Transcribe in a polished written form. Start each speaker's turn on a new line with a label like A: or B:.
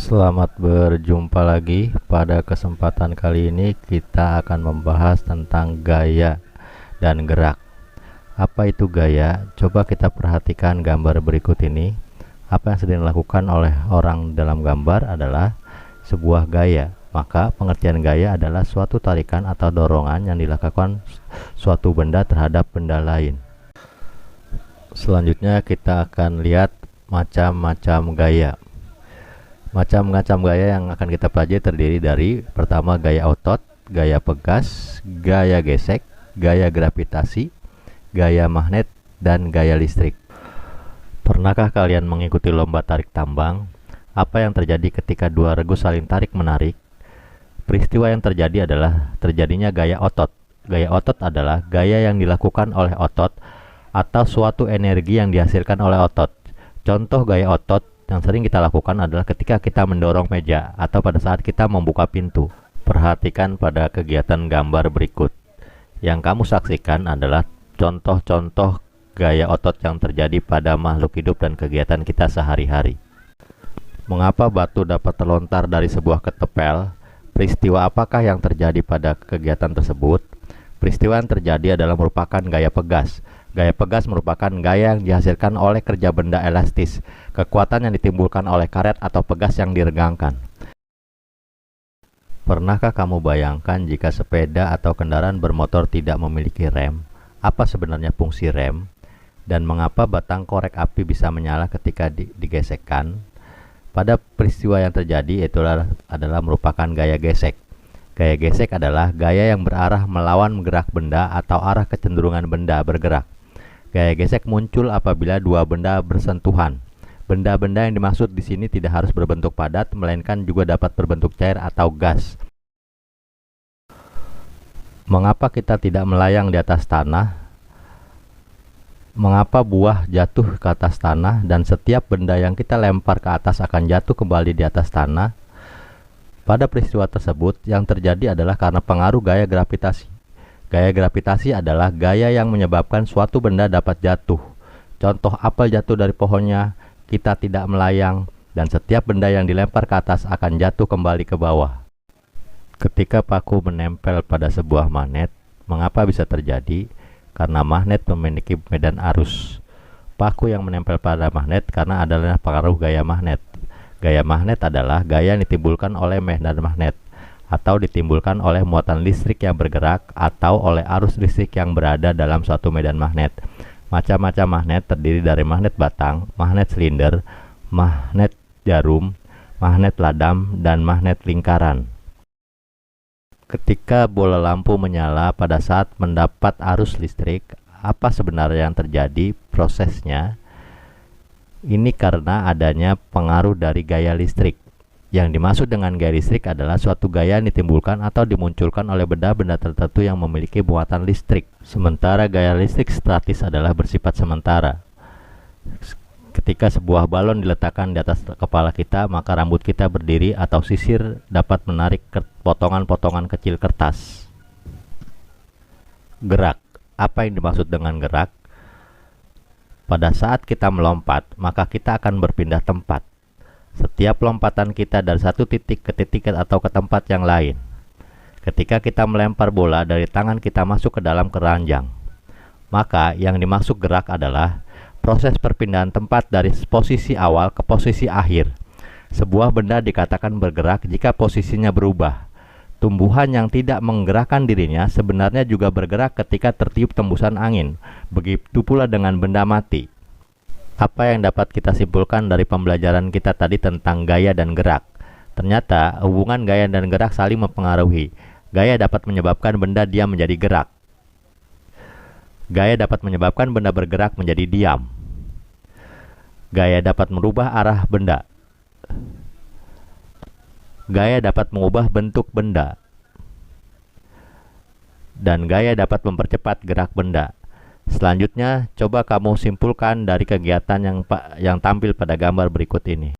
A: Selamat berjumpa lagi. Pada kesempatan kali ini kita akan membahas tentang gaya dan gerak. Apa itu gaya? Coba kita perhatikan gambar berikut ini. Apa yang sedang dilakukan oleh orang dalam gambar adalah sebuah gaya. Maka pengertian gaya adalah suatu tarikan atau dorongan yang dilakukan suatu benda terhadap benda lain. Selanjutnya kita akan lihat macam-macam gaya. Macam-macam gaya yang akan kita pelajari terdiri dari pertama gaya otot, gaya pegas, gaya gesek, gaya gravitasi, gaya magnet, dan gaya listrik. Pernahkah kalian mengikuti lomba tarik tambang? Apa yang terjadi ketika dua regu saling tarik-menarik? Peristiwa yang terjadi adalah terjadinya gaya otot. Gaya otot adalah gaya yang dilakukan oleh otot atau suatu energi yang dihasilkan oleh otot. Contoh gaya otot yang sering kita lakukan adalah ketika kita mendorong meja atau pada saat kita membuka pintu. Perhatikan pada kegiatan gambar berikut. Yang kamu saksikan adalah contoh-contoh gaya otot yang terjadi pada makhluk hidup dan kegiatan kita sehari-hari. Mengapa batu dapat terlontar dari sebuah ketepel? Peristiwa apakah yang terjadi pada kegiatan tersebut? Peristiwa yang terjadi adalah merupakan gaya pegas. Gaya pegas merupakan gaya yang dihasilkan oleh kerja benda elastis, kekuatan yang ditimbulkan oleh karet atau pegas yang diregangkan. Pernahkah kamu bayangkan jika sepeda atau kendaraan bermotor tidak memiliki rem? Apa sebenarnya fungsi rem? Dan mengapa batang korek api bisa menyala ketika digesekkan? Pada peristiwa yang terjadi adalah merupakan gaya gesek. Gaya gesek adalah gaya yang berarah melawan gerak benda atau arah kecenderungan benda bergerak. Gaya gesek muncul apabila dua benda bersentuhan. Benda-benda yang dimaksud di sini tidak harus berbentuk padat, melainkan juga dapat berbentuk cair atau gas. Mengapa kita tidak melayang di atas tanah? Mengapa buah jatuh ke atas tanah dan setiap benda yang kita lempar ke atas akan jatuh kembali di atas tanah? Pada peristiwa tersebut, yang terjadi adalah karena pengaruh gaya gravitasi. Gaya gravitasi adalah gaya yang menyebabkan suatu benda dapat jatuh. Contoh apel jatuh dari pohonnya, kita tidak melayang, dan setiap benda yang dilempar ke atas akan jatuh kembali ke bawah. Ketika paku menempel pada sebuah magnet, mengapa bisa terjadi? Karena magnet memiliki medan arus. Paku yang menempel pada magnet karena adalah pengaruh gaya magnet. Gaya magnet adalah gaya yang ditimbulkan oleh medan magnet, atau ditimbulkan oleh muatan listrik yang bergerak atau oleh arus listrik yang berada dalam suatu medan magnet. Macam-macam magnet terdiri dari magnet batang, magnet silinder, magnet jarum, magnet ladam, dan magnet lingkaran. Ketika bola lampu menyala pada saat mendapat arus listrik, apa sebenarnya yang terjadi prosesnya? Ini karena adanya pengaruh dari gaya listrik. Yang dimaksud dengan gaya listrik adalah suatu gaya yang ditimbulkan atau dimunculkan oleh benda-benda tertentu yang memiliki muatan listrik. Sementara gaya listrik statis adalah bersifat sementara. Ketika sebuah balon diletakkan di atas kepala kita, maka rambut kita berdiri atau sisir dapat menarik potongan-potongan kecil kertas. Gerak. Apa yang dimaksud dengan gerak? Pada saat kita melompat, maka kita akan berpindah tempat. Setiap lompatan kita dari satu titik ke titik atau ke tempat yang lain. Ketika kita melempar bola dari tangan kita masuk ke dalam keranjang, maka yang dimaksud gerak adalah proses perpindahan tempat dari posisi awal ke posisi akhir. Sebuah benda dikatakan bergerak jika posisinya berubah. Tumbuhan yang tidak menggerakkan dirinya sebenarnya juga bergerak ketika tertiup tembusan angin. Begitu pula dengan benda mati. Apa yang dapat kita simpulkan dari pembelajaran kita tadi tentang gaya dan gerak? Ternyata hubungan gaya dan gerak saling mempengaruhi. Gaya dapat menyebabkan benda diam menjadi gerak. Gaya dapat menyebabkan benda bergerak menjadi diam. Gaya dapat merubah arah benda. Gaya dapat mengubah bentuk benda. Dan gaya dapat mempercepat gerak benda. Selanjutnya, coba kamu simpulkan dari kegiatan yang tampil pada gambar berikut ini.